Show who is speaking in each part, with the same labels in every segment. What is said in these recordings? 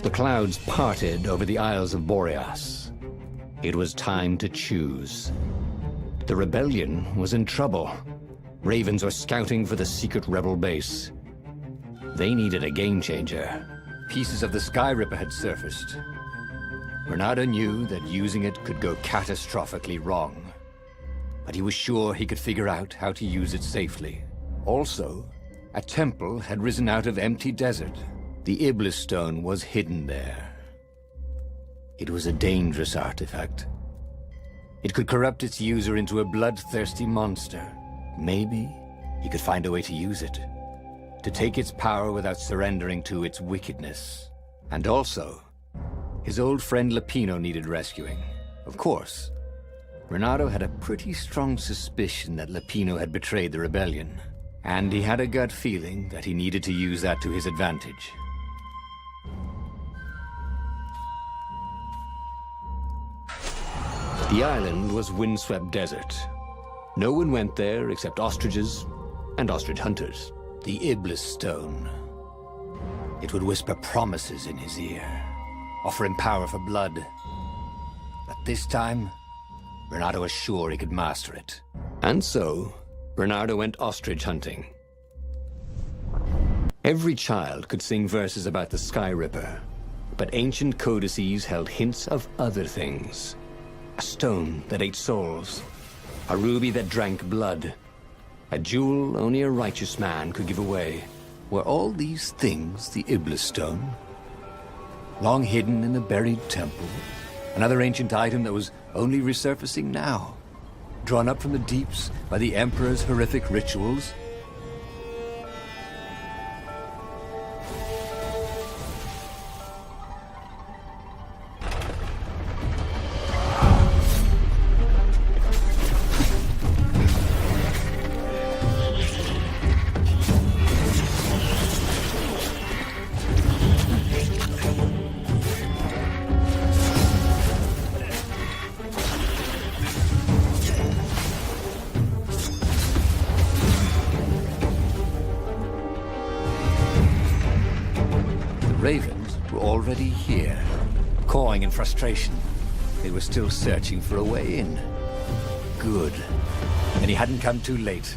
Speaker 1: The clouds parted over the Isles of Boreas. It was time to choose. The rebellion was in trouble. Ravens were scouting for the secret rebel base. They needed a game changer. Pieces of the Sky Ripper had surfaced. Renardo knew that using it could go catastrophically wrong, but he was sure he could figure out how to use it safely. Also, a temple had risen out of empty desert. The Iblis Stone was hidden there. It was a dangerous artifact. It could corrupt its user into a bloodthirsty monster. Maybe he could find a way to use it, to take its power without surrendering to its wickedness. And also, his old friend Lapino needed rescuing. Of course, Renardo had a pretty strong suspicion that Lapino had betrayed the rebellion, and he had a gut feeling that he needed to use that to his advantage. The island was windswept desert. No one went there except ostriches and ostrich hunters. The Iblis Stone. It would whisper promises in his ear, offer him power for blood. But this time, Renardo was sure he could master it. And so, Renardo went ostrich hunting. Every child could sing verses about the Sky Ripper, but ancient codices held hints of other things. A stone that ate souls, a ruby that drank blood, a jewel only a righteous man could give away. Were all these things the Iblis Stone? Long hidden in a buried temple? Another ancient item that was only resurfacing now? Drawn up from the deeps by the Emperor's horrific rituals? Ravens were already here, cawing in frustration. They were still searching for a way in. Good. And he hadn't come too late.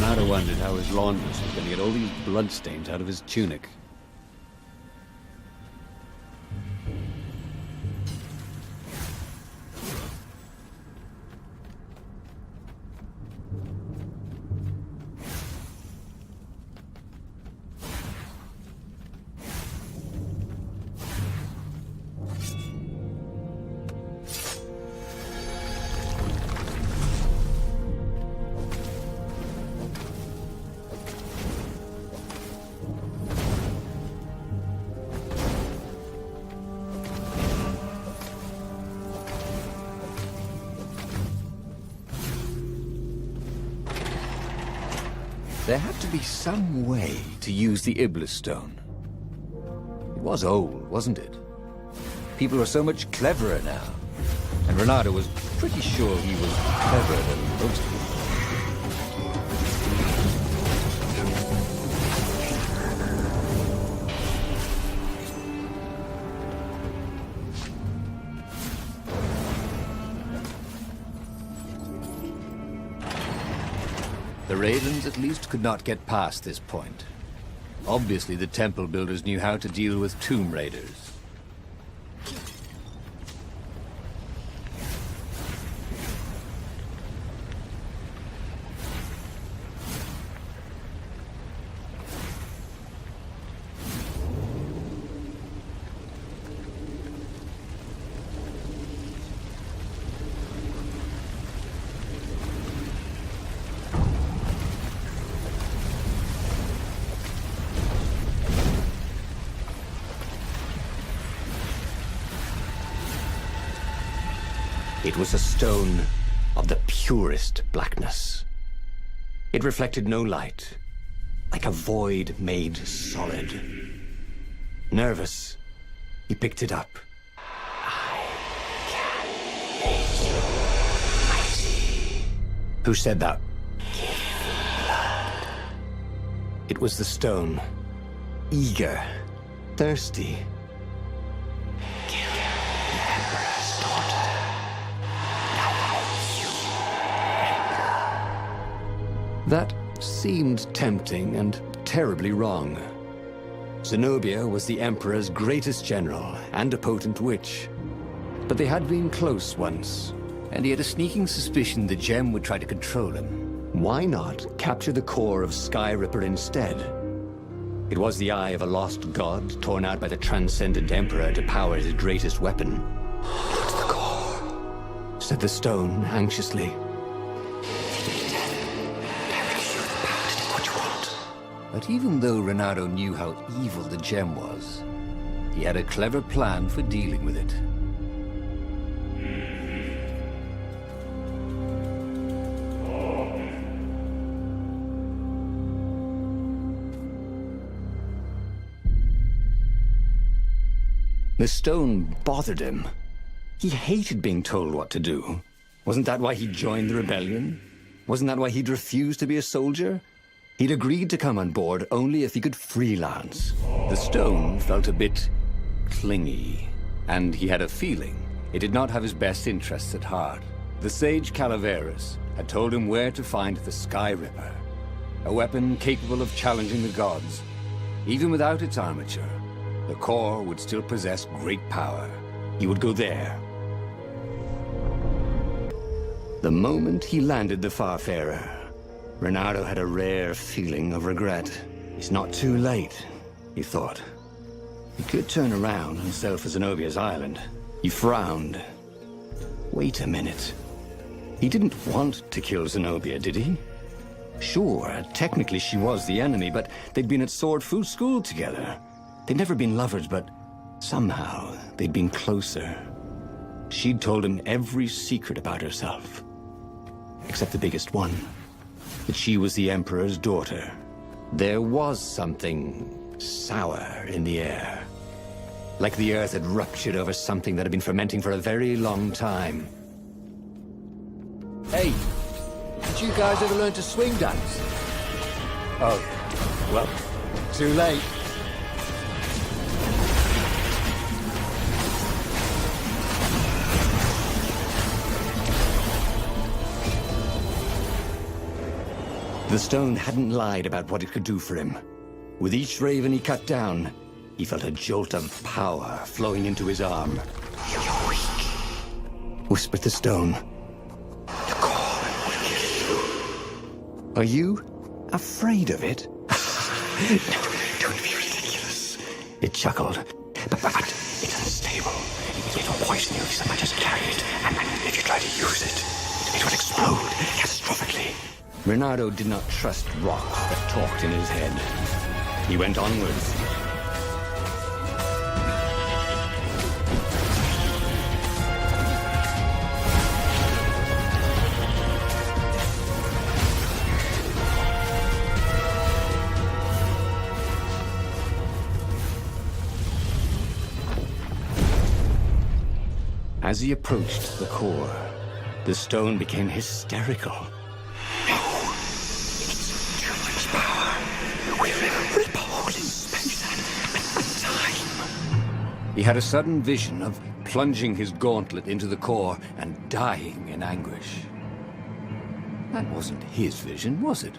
Speaker 1: Renardo wondered how his laundress was going to get all these bloodstains out of his tunic. There had to be some way to use the Iblis Stone. It was old, wasn't it? People were so much cleverer now. And Renada was pretty sure he was cleverer than most people. The Ravens at least could not get past this point. Obviously, the temple builders knew how to deal with tomb raiders. It was a stone of the purest blackness. It reflected no light, like a void made solid. Nervous, he picked it up. I can make you mighty. Who said that? Give me blood. It was the stone. Eager, thirsty. Kill the Emperor's daughter. That seemed tempting and terribly wrong. Zenobia was the Emperor's greatest general and a potent witch. But they had been close once, and he had a sneaking suspicion the gem would try to control him. Why not capture the core of Sky Ripper instead? It was the eye of a lost god torn out by the transcendent Emperor to power his greatest weapon. "What's the core?" said the stone anxiously. But even though Renardo knew how evil the gem was, he had a clever plan for dealing with it. The stone bothered him. He hated being told what to do. Wasn't that why he joined the rebellion? Wasn't that why he'd refused to be a soldier? He'd agreed to come on board only if he could freelance. The stone felt a bit clingy, and he had a feeling it did not have his best interests at heart. The sage Calaveras had told him where to find the Sky Ripper, a weapon capable of challenging the gods. Even without its armature, the core would still possess great power. He would go there. The moment he landed the Farfarer, Renardo had a rare feeling of regret. It's not too late, he thought. He could turn around and sail for Zenobia's island. He frowned. Wait a minute. He didn't want to kill Zenobia, did he? Sure, technically she was the enemy, but they'd been at Sword Food School together. They'd never been lovers, but somehow they'd been closer. She'd told him every secret about herself. Except the biggest one. That she was the Emperor's daughter. There was something sour in the air. Like the earth had ruptured over something that had been fermenting for a very long time.
Speaker 2: Hey, did you guys ever learn to swing dance?
Speaker 1: Oh, well, too late. The stone hadn't lied about what it could do for him. With each raven he cut down, he felt a jolt of power flowing into his arm. "You're weak," whispered the stone. "The core will kill you." "Are you afraid of it?" "No, don't be ridiculous," it chuckled. But it's unstable. It will poison you if someone just carry it, and if you try to use it, it will explode catastrophically. Renardo did not trust rocks that talked in his head. He went onwards. As he approached the core, the stone became hysterical. He had a sudden vision of plunging his gauntlet into the core and dying in anguish. That wasn't his vision, was it?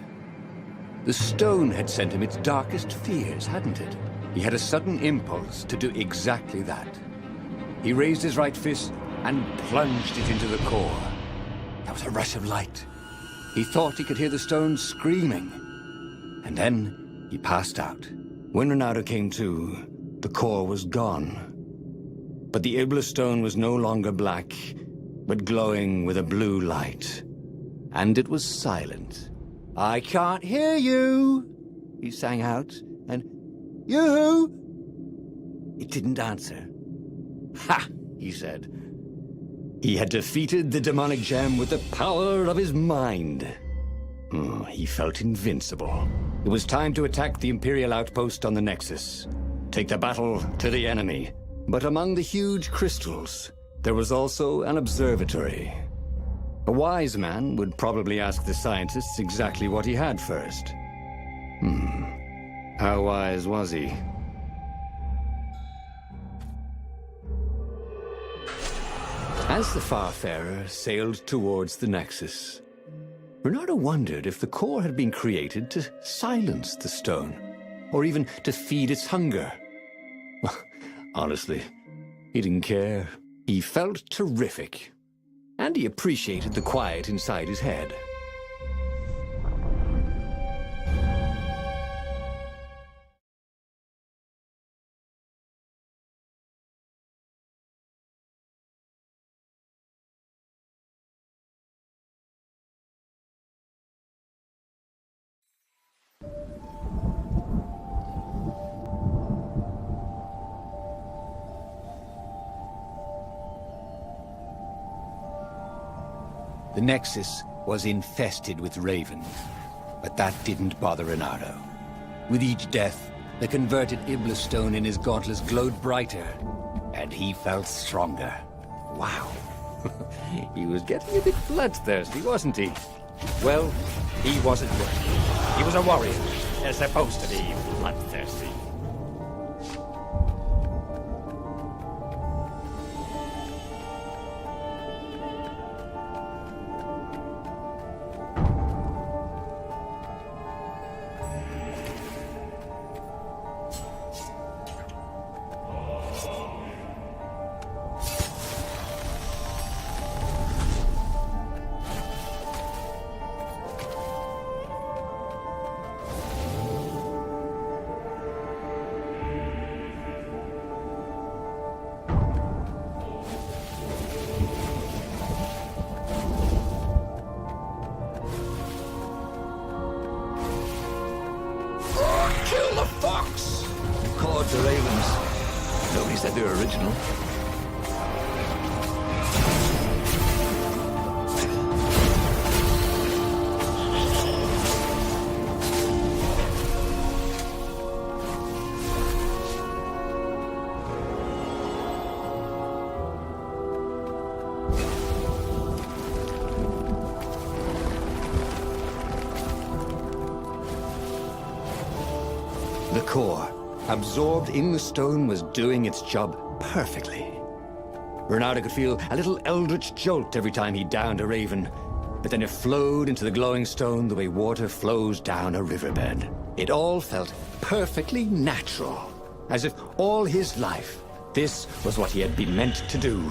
Speaker 1: The stone had sent him its darkest fears, hadn't it? He had a sudden impulse to do exactly that. He raised his right fist and plunged it into the core. There was a rush of light. He thought he could hear the stone screaming. And then he passed out. When Renardo came to, the core was gone. But the Iblis Stone was no longer black, but glowing with a blue light. And it was silent. "I can't hear you," he sang out, and "You?" It didn't answer. "Ha!" he said. He had defeated the demonic gem with the power of his mind. He felt invincible. It was time to attack the Imperial outpost on the Nexus. Take the battle to the enemy. But among the huge crystals, there was also an observatory. A wise man would probably ask the scientists exactly what he had first. How wise was he? As the Farfarer sailed towards the Nexus, Renardo wondered if the core had been created to silence the stone, or even to feed its hunger. Honestly, he didn't care. He felt terrific, and he appreciated the quiet inside his head. The Nexus was infested with ravens, but that didn't bother Renardo. With each death, the converted Iblis Stone in his gauntlets glowed brighter, and he felt stronger. Wow. He was getting a bit bloodthirsty, wasn't he? Well, he wasn't worried. He was a warrior. They're supposed to be bloodthirsty. Kill the fox! Called the ravens. Nobody said they were original. The core, absorbed in the stone, was doing its job perfectly. Renardo could feel a little eldritch jolt every time he downed a raven, but then it flowed into the glowing stone the way water flows down a riverbed. It all felt perfectly natural, as if all his life, this was what he had been meant to do.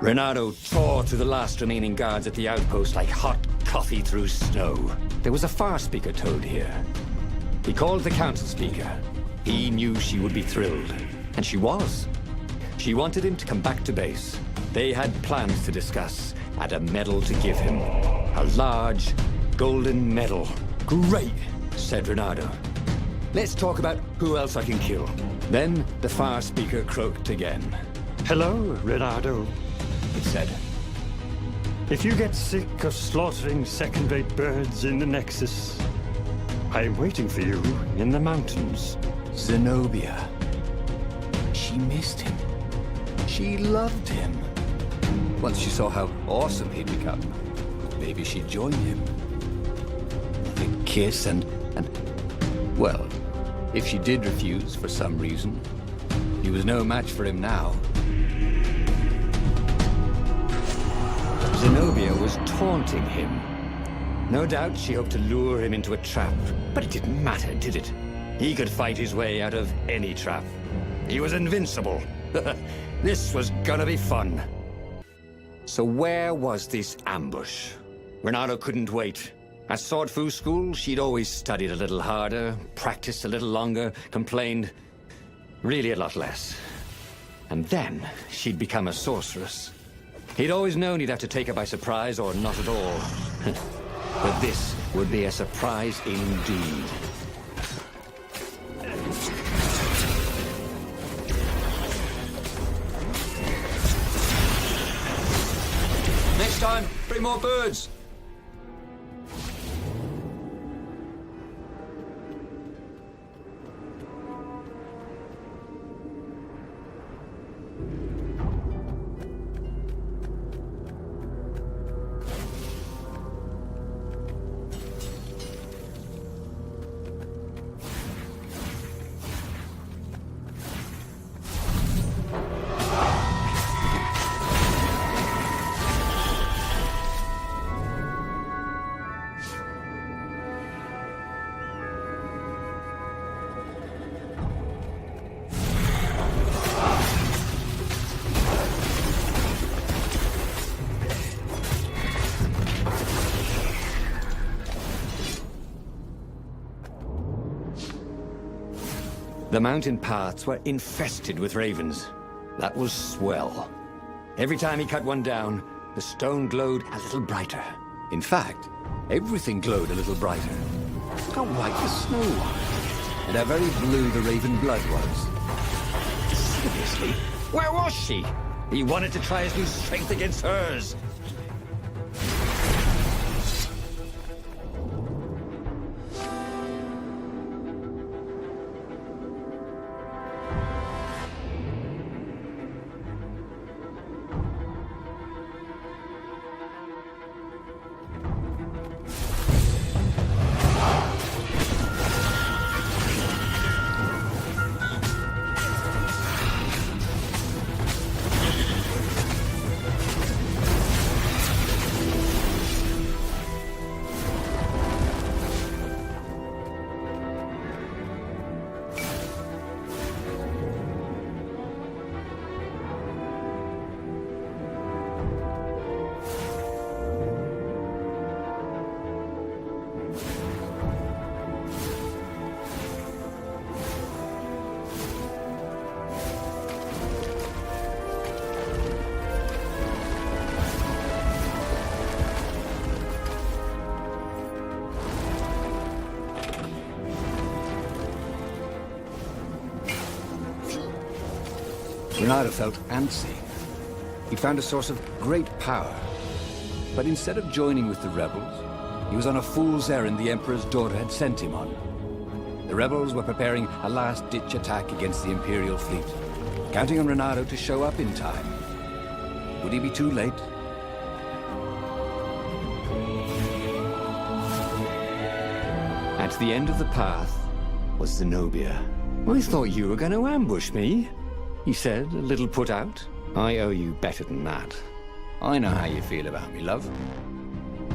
Speaker 1: Renardo tore through the last remaining guards at the outpost like hot coffee through snow. There was a far speaker toad here. He called the council speaker. He knew she would be thrilled. And she was. She wanted him to come back to base. They had plans to discuss and a medal to give him. A large, golden medal. Great, said Renardo. Let's talk about who else I can kill. Then the far speaker croaked again.
Speaker 3: Hello, Renardo.
Speaker 1: It said,
Speaker 3: If you get sick of slaughtering second-rate birds in the Nexus, I'm waiting for you in the mountains.
Speaker 1: Zenobia. She missed him. She loved him. Once she saw how awesome he'd become, maybe she'd join him. A kiss and... Well, if she did refuse for some reason, he was no match for him now. Zenobia was taunting him. No doubt she hoped to lure him into a trap, but it didn't matter, did it? He could fight his way out of any trap. He was invincible. This was gonna be fun. So where was this ambush? Renardo couldn't wait. At Sword Fu school, she'd always studied a little harder, practiced a little longer, complained really a lot less. And then she'd become a sorceress. He'd always known he'd have to take her by surprise or not at all. But this would be a surprise indeed.
Speaker 2: Next time, bring more birds.
Speaker 1: The mountain paths were infested with ravens. That was swell. Every time he cut one down, the stone glowed a little brighter. In fact, everything glowed a little brighter. How white the snow was, and how very blue the raven blood was. Seriously, where was she? He wanted to try his new strength against hers. Renardo felt antsy. He found a source of great power. But instead of joining with the rebels, he was on a fool's errand the Emperor's daughter had sent him on. The rebels were preparing a last-ditch attack against the Imperial fleet, counting on Renardo to show up in time. Would he be too late? At the end of the path was Zenobia. I thought you were going to ambush me, he said, a little put out. I owe you better than that. I know how you feel about me, love.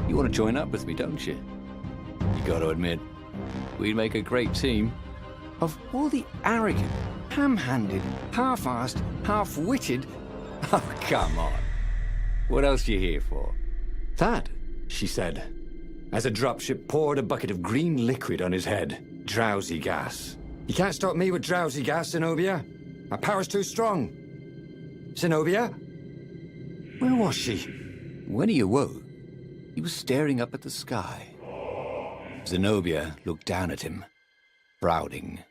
Speaker 1: You want to join up with me, don't you? You got to admit, we'd make a great team. Of all the arrogant, ham-handed, half-assed, half-witted... Oh, come on. What else are you here for? That, she said, as a dropship poured a bucket of green liquid on his head. Drowsy gas. You can't stop me with drowsy gas, Zenobia. My power's too strong. Zenobia? Where was she? When he awoke, he was staring up at the sky. Zenobia looked down at him, frowning.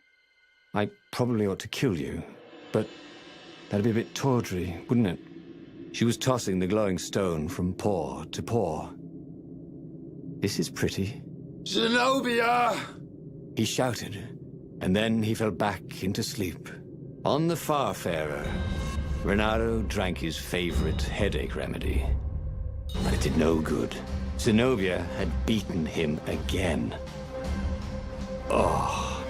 Speaker 1: I probably ought to kill you, but that'd be a bit tawdry, wouldn't it? She was tossing the glowing stone from paw to paw. This is pretty.
Speaker 2: Zenobia!
Speaker 1: He shouted, and then he fell back into sleep. On the Farfarer, Renardo drank his favorite headache remedy. But it did no good. Zenobia had beaten him again. Oh,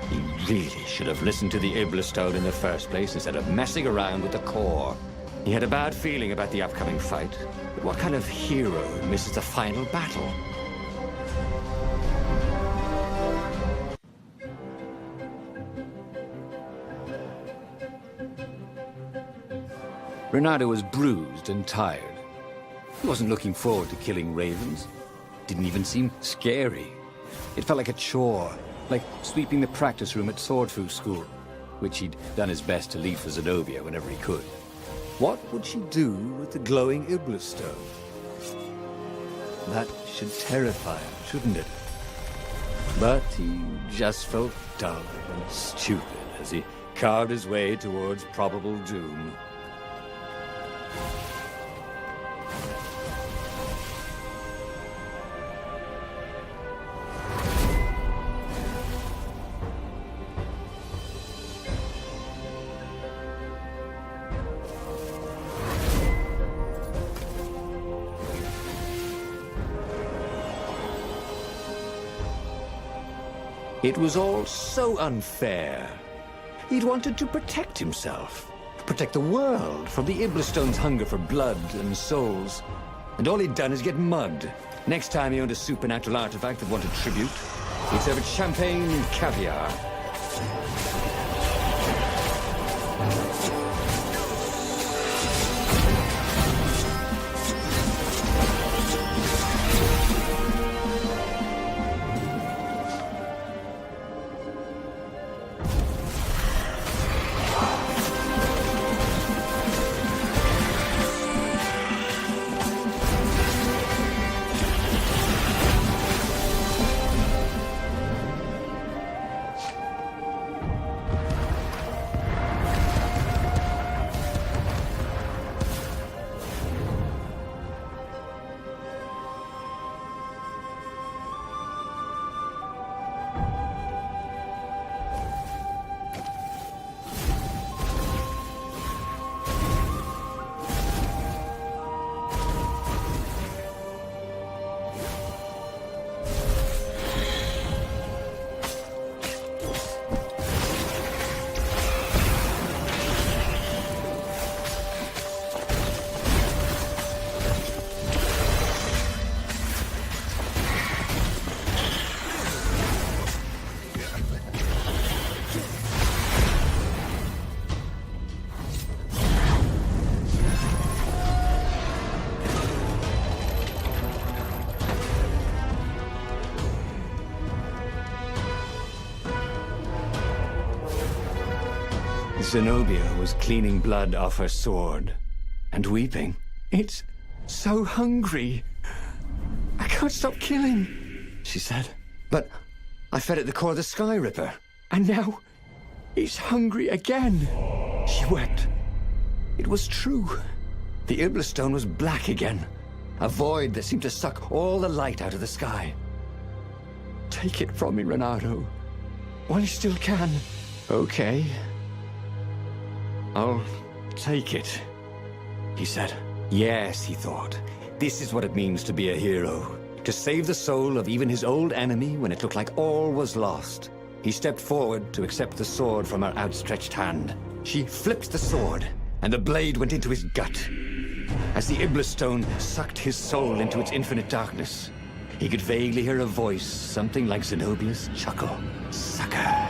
Speaker 1: he really should have listened to the Iblis Stone in the first place instead of messing around with the core. He had a bad feeling about the upcoming fight. But what kind of hero misses the final battle? Renardo was bruised and tired. He wasn't looking forward to killing ravens. Didn't even seem scary. It felt like a chore, like sweeping the practice room at Swordfu School, which he'd done his best to leave for Zenobia whenever he could. What would she do with the glowing Iblis Stone? That should terrify him, shouldn't it? But he just felt dull and stupid as he carved his way towards probable doom. It was all so unfair. He'd wanted to protect himself, protect the world from the Iblis Stone's hunger for blood and souls. And all he'd done is get mugged. Next time he owned a supernatural artifact that wanted tribute, he'd serve it champagne and caviar. Zenobia was cleaning blood off her sword and weeping. It's so hungry. I can't stop killing, she said. But I fed it the core of the Sky Ripper, and now it's hungry again. She wept. It was true. The Iblis Stone was black again, a void that seemed to suck all the light out of the sky. Take it from me, Renardo, while you still can. Okay. I'll take it, he said. Yes, he thought. This is what it means to be a hero. To save the soul of even his old enemy when it looked like all was lost. He stepped forward to accept the sword from her outstretched hand. She flipped the sword, and the blade went into his gut. As the Iblis Stone sucked his soul into its infinite darkness, he could vaguely hear a voice, something like Zenobia's chuckle. Sucker.